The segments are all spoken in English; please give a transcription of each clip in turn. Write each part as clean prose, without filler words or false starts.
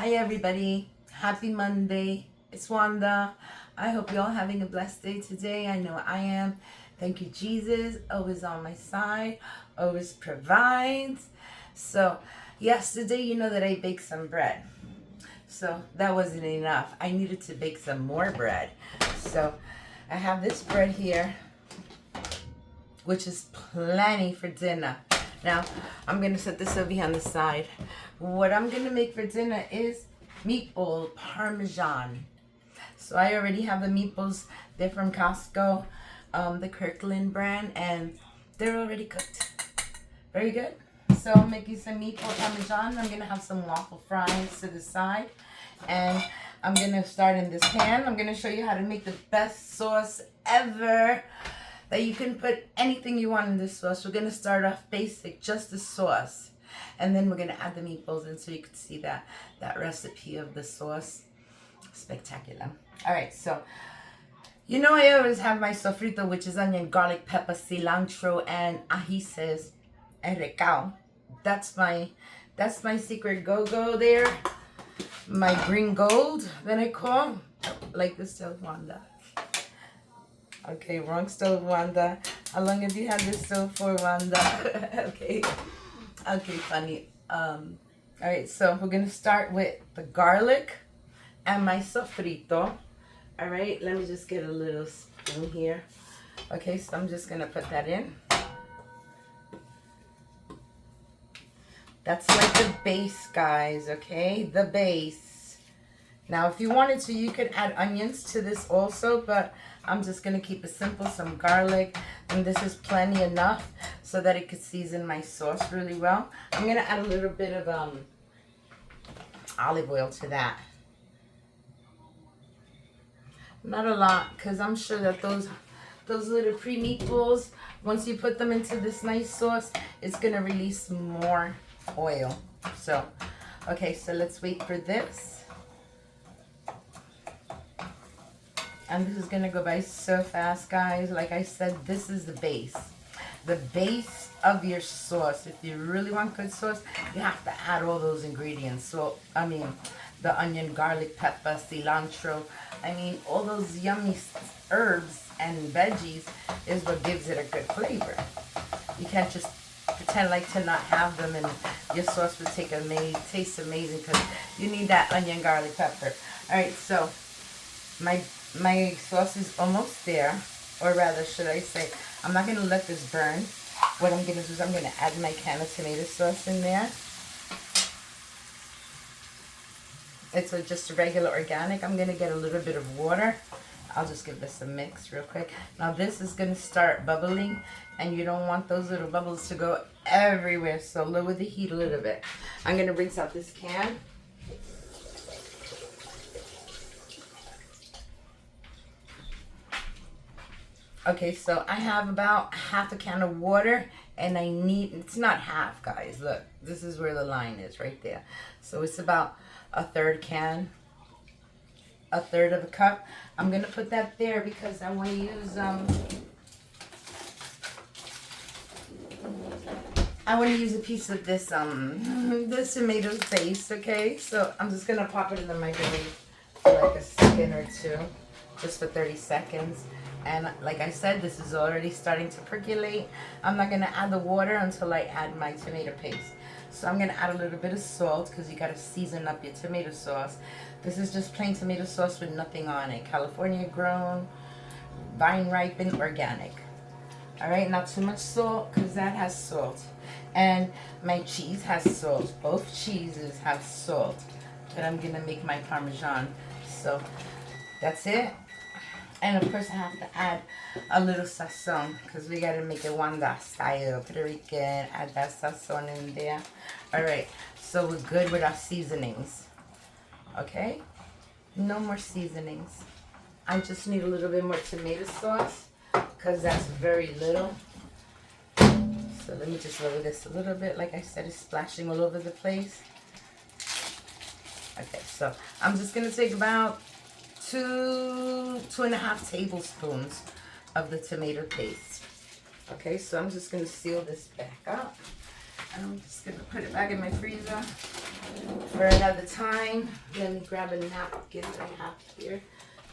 Hi everybody, happy Monday. It's Wanda. I hope you're all having a blessed day today. I know I am. Thank you, Jesus, always on my side, always provides. So yesterday, you know that I baked some bread. So that wasn't enough. I needed to bake some more bread. So I have this bread here, which is plenty for dinner. Now, I'm going to set this over here on the side. What I'm going to make for dinner is meatball Parmesan. So I already have the meatballs. They're from Costco, the Kirkland brand, and they're already cooked. Very good. So I'm making some meatball Parmesan. I'm going to have some waffle fries to the side. And I'm going to start in this pan. I'm going to show you how to make the best sauce ever. That you can put anything you want in this sauce. We're going to start off basic, just the sauce. And then we're going to add the meatballs in so you can see that recipe of the sauce. Spectacular. All right, so you know I always have my sofrito, which is onion, garlic, pepper, cilantro, and ajíes and recao. That's my secret go-go there. My green gold that I call. Like the stove Wanda. Okay, wrong stove, Wanda. How long have you had this stove for, Wanda? Okay, funny. All right, so we're gonna start with the garlic and my sofrito. All right, let me just get a little spoon here. Okay, so I'm just gonna put that in. That's like the base, guys. Okay, the base. Now, if you wanted to, you could add onions to this also, but I'm just going to keep it simple, some garlic, and this is plenty enough so that it could season my sauce really well. I'm going to add a little bit of olive oil to that. Not a lot, because I'm sure that those little pre-meatballs, once you put them into this nice sauce, it's going to release more oil. So, okay, so let's wait for this. And this is going to go by so fast, guys. Like I said, this is the base. The base of your sauce. If you really want good sauce, you have to add all those ingredients. So, I mean, the onion, garlic, pepper, cilantro. I mean, all those yummy herbs and veggies is what gives it a good flavor. You can't just pretend like to not have them and your sauce will taste amazing because you need that onion, garlic, pepper. All right, so my sauce is almost there, or rather, should I say, I'm not going to let this burn. What I'm going to do is I'm going to add my can of tomato sauce in there. It's just a regular organic. I'm going to get a little bit of water. I'll just give this a mix real quick. Now this is going to start bubbling, and you don't want those little bubbles to go everywhere, so lower the heat a little bit. I'm going to rinse out this can. Okay, so I have about half a can of water, and it's not half, guys. Look, this is where the line is, right there. So it's about a third can, a third of a cup. I'm going to put that there because I want to use, a piece of this, this tomato paste, okay? So I'm just going to pop it in the microwave for like a second or two, just for 30 seconds. And like I said, this is already starting to percolate. I'm not going to add the water until I add my tomato paste. So I'm going to add a little bit of salt because you got to season up your tomato sauce. This is just plain tomato sauce with nothing on it. California grown, vine ripened, organic. All right, not too much salt because that has salt. And my cheese has salt. Both cheeses have salt. But I'm going to make my Parmesan. So that's it. And of course I have to add a little sazon because we got to make it Wanda style, Puerto Rican. Add that sazon in there. All right, so we're good with our seasonings. Okay, no more seasonings. I just need a little bit more tomato sauce because that's very little. So let me just lower this a little bit. Like I said, it's splashing all over the place. Okay, so I'm just going to take about 2.5 tablespoons of the tomato paste. Okay, so I'm just going to seal this back up. And I'm just going to put it back in my freezer for another time. Let me grab a napkin that I have here.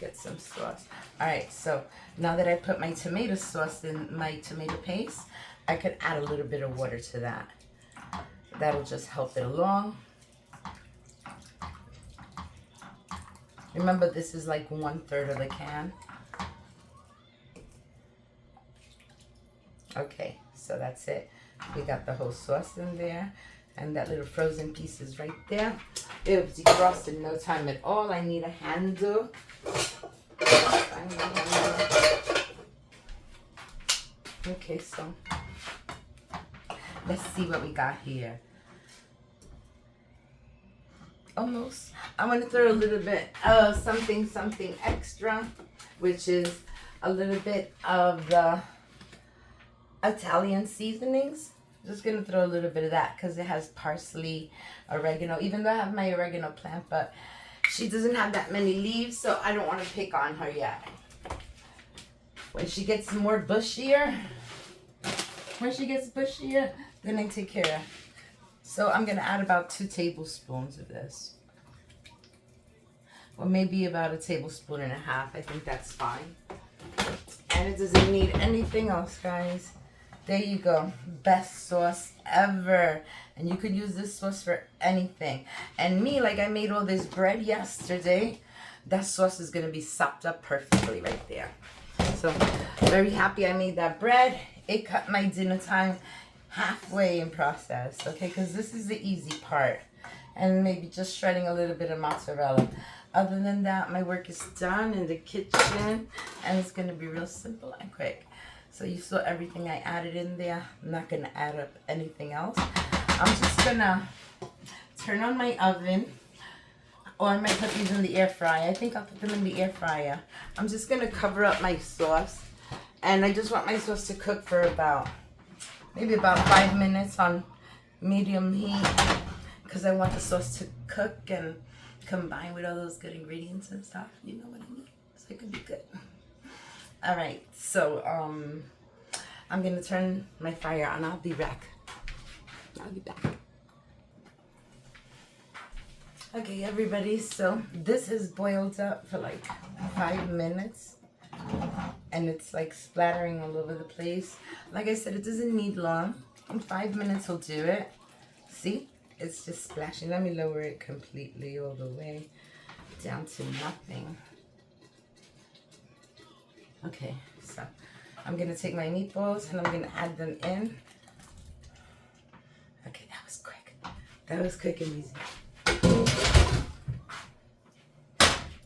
Get some sauce. Alright, so now that I put my tomato sauce in my tomato paste, I could add a little bit of water to that. That'll just help it along. Remember, this is like 1/3 of the can. Okay, so that's it. We got the whole sauce in there. And that little frozen piece is right there. It'll defrost in no time at all. I need a handle. Okay, so let's see what we got here. Almost. I'm going to throw a little bit of something extra, which is a little bit of the Italian seasonings. Just going to throw a little bit of that because it has parsley, oregano, even though I have my oregano plant, but she doesn't have that many leaves, so I don't want to pick on her yet. When she gets more bushier, then I take care of. So I'm going to add about 2 tablespoons of this. Or maybe about 1.5 tablespoons. I think that's fine. And it doesn't need anything else, guys. There you go. Best sauce ever. And you could use this sauce for anything. And me, like I made all this bread yesterday, that sauce is going to be sopped up perfectly right there. So, very happy I made that bread. It cut my dinner time halfway in process, okay? Because this is the easy part. And maybe just shredding a little bit of mozzarella. Other than that, my work is done in the kitchen. And it's going to be real simple and quick. So you saw everything I added in there. I'm not going to add up anything else. I'm just going to turn on my oven. Or I might put these in the air fryer. I think I'll put them in the air fryer. I'm just going to cover up my sauce. And I just want my sauce to cook for maybe about 5 minutes on medium heat. Because I want the sauce to cook and combine with all those good ingredients and stuff. You know what I mean? So it can be good. Alright, so I'm going to turn my fire on. I'll be back. Okay, everybody, so this has boiled up for like 5 minutes. And it's like splattering all over the place. Like I said, it doesn't need long. In 5 minutes will do it. See? It's just splashing. Let me lower it completely all the way down to nothing. Okay, so I'm going to take my meatballs and I'm going to add them in. Okay, that was quick. That was quick and easy.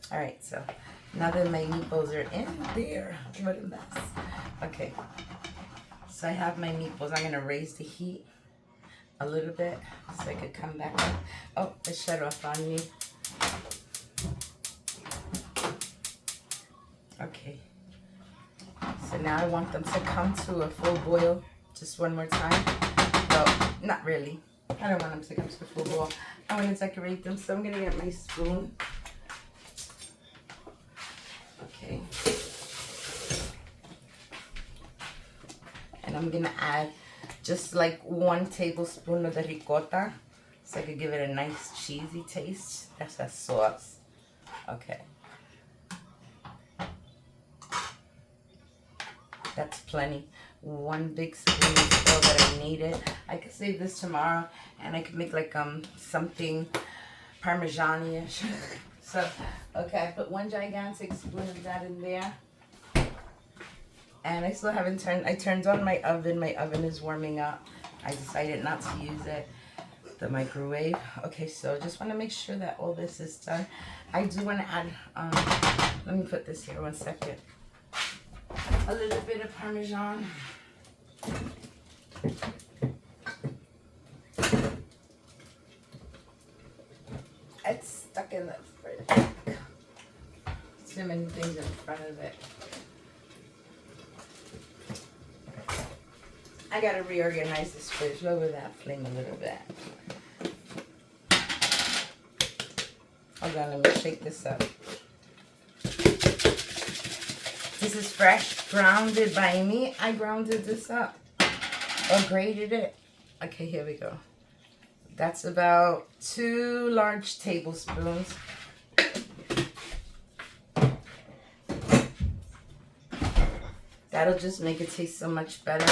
Alright, so now that my meatballs are in there, what a mess. Okay, so I have my meatballs. I'm going to raise the heat a little bit so I could come back up. Oh, it shut off on me. Okay. So now I want them to come to a full boil just one more time. Well, not really. I don't want them to come to a full boil. I want to decorate them, so I'm going to get my spoon. Okay. And I'm going to add just like 1 tablespoon of the ricotta so I could give it a nice cheesy taste. That's that sauce. Okay. That's plenty. 1 big spoon is all that I needed. I could save this tomorrow and I could make like something Parmesan-ish. So, okay, I put 1 gigantic spoon of that in there. And I still haven't I turned on my oven. My oven is warming up. I decided not to use the microwave. Okay, so just want to make sure that all this is done. I do want to add, let me put this here 1 second. A little bit of Parmesan. It's stuck in the fridge. Too many things in front of it. I gotta reorganize this fridge. Lower that flame a little bit. Hold on, let me shake this up. This is fresh, grounded by me. I grounded this up or grated it. Okay, here we go. That's about 2 large tablespoons. That'll just make it taste so much better.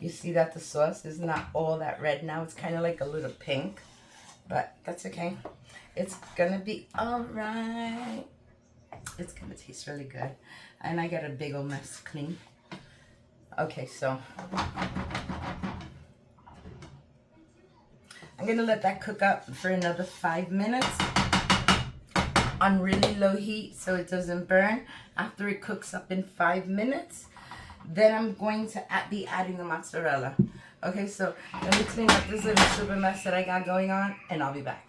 You see that the sauce is not all that red now. It's kind of like a little pink, but that's okay. It's gonna be all right. It's gonna taste really good. And I got a big old mess to clean. Okay, so I'm gonna let that cook up for another 5 minutes on really low heat so it doesn't burn. After it cooks up in 5 minutes, then I'm going to be adding the mozzarella. Okay, so let me clean up this little super mess that I got going on, and I'll be back.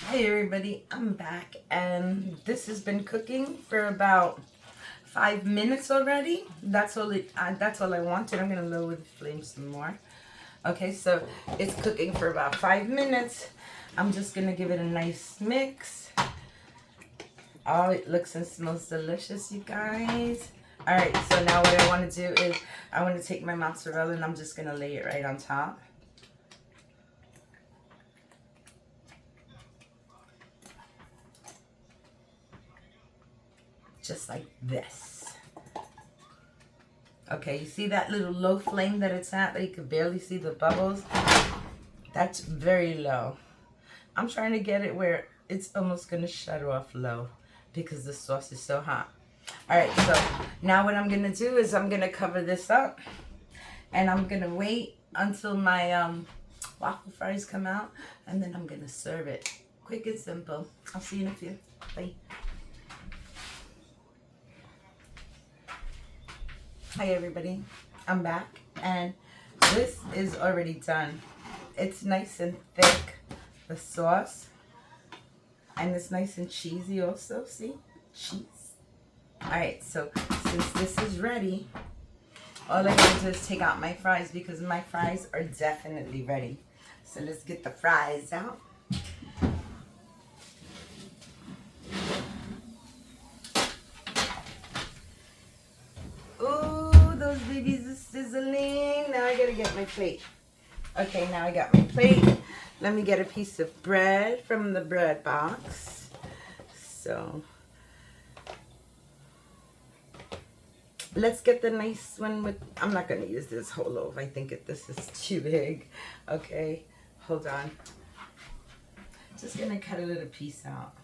Hey everybody, I'm back, and this has been cooking for about 5 minutes already. That's all I wanted. I'm gonna lower the flame some more. Okay, so it's cooking for about 5 minutes. I'm just gonna give it a nice mix. Oh, it looks and smells delicious, you guys. All right, so now what I want to do is I want to take my mozzarella and I'm just gonna lay it right on top. Just like this. Okay, you see that little low flame that it's at, that you can barely see the bubbles? That's very low. I'm trying to get it where it's almost gonna shut off low because the sauce is so hot. All right, so now what I'm gonna do is I'm gonna cover this up and I'm gonna wait until my waffle fries come out, and then I'm gonna serve it. Quick and simple. I'll see you in a few. Bye. Hi everybody, I'm back, and this is already done. It's nice and thick, the sauce, and it's nice and cheesy also. See, cheese. All right, so since this is ready, all I gotta do is take out my fries because my fries are definitely ready. So let's get the fries out. Those babies are sizzling. Now I gotta get my plate. Okay, now I got my plate. Let me get a piece of bread from the bread box. So let's get the nice one with, I'm not gonna use this whole loaf. I think this is too big. Okay, hold on. Just gonna cut a little piece out.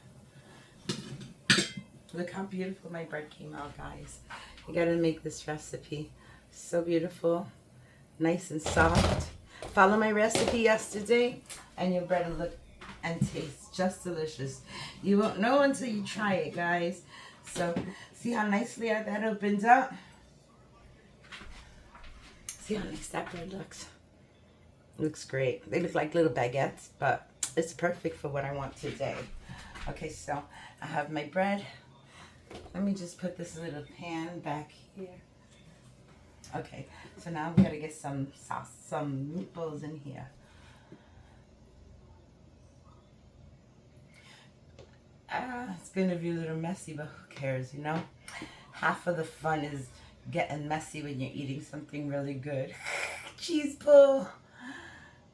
Look how beautiful my bread came out, guys. You gotta make this recipe. So beautiful, nice and soft. Follow my recipe yesterday and your bread will look and taste just delicious. You won't know until you try it, guys. So see how nicely that opens up? See how nice that bread looks? Looks great. They look like little baguettes, but it's perfect for what I want today. Okay, so I have my bread. Let me just put this little pan back here. Okay, so now I'm gonna get some sauce, some meatballs in here. It's gonna be a little messy, but who cares, you know? Half of the fun is getting messy when you're eating something really good. Cheese pull.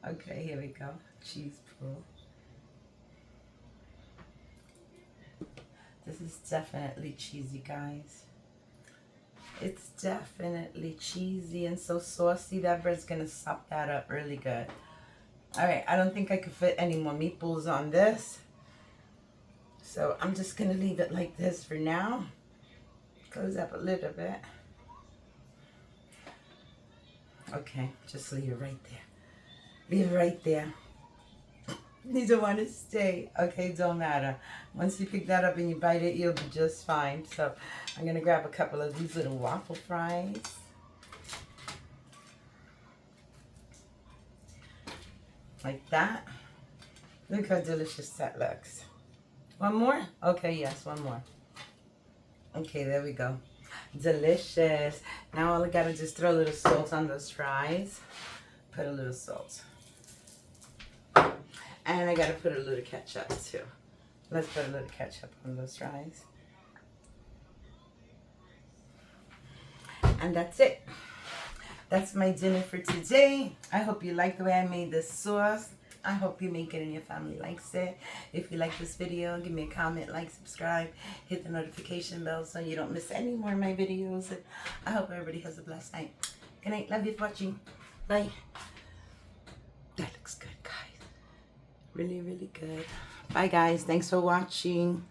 Okay, here we go. Cheese pull. This is definitely cheesy, guys. It's definitely cheesy and so saucy. That bread's gonna sop that up really good. All right, I don't think I could fit any more meatballs on this. So I'm just gonna leave it like this for now. Close up a little bit. Okay, just leave it right there. Leave it right there. You don't want to stay. Okay, don't matter. Once you pick that up and you bite it, you'll be just fine. So I'm going to grab a couple of these little waffle fries. Like that. Look how delicious that looks. One more? Okay, yes, one more. Okay, there we go. Delicious. Now all I got to just throw a little salt on those fries. Put a little salt. And I gotta put a little ketchup too. Let's put a little ketchup on those fries. And that's it. That's my dinner for today. I hope you like the way I made this sauce. I hope you make it and your family likes it. If you like this video, give me a comment, like, subscribe, hit the notification bell so you don't miss any more of my videos. And I hope everybody has a blessed night. Good night. Love you for watching. Bye. That looks good, guys. Really, really good. Bye, guys. Thanks for watching.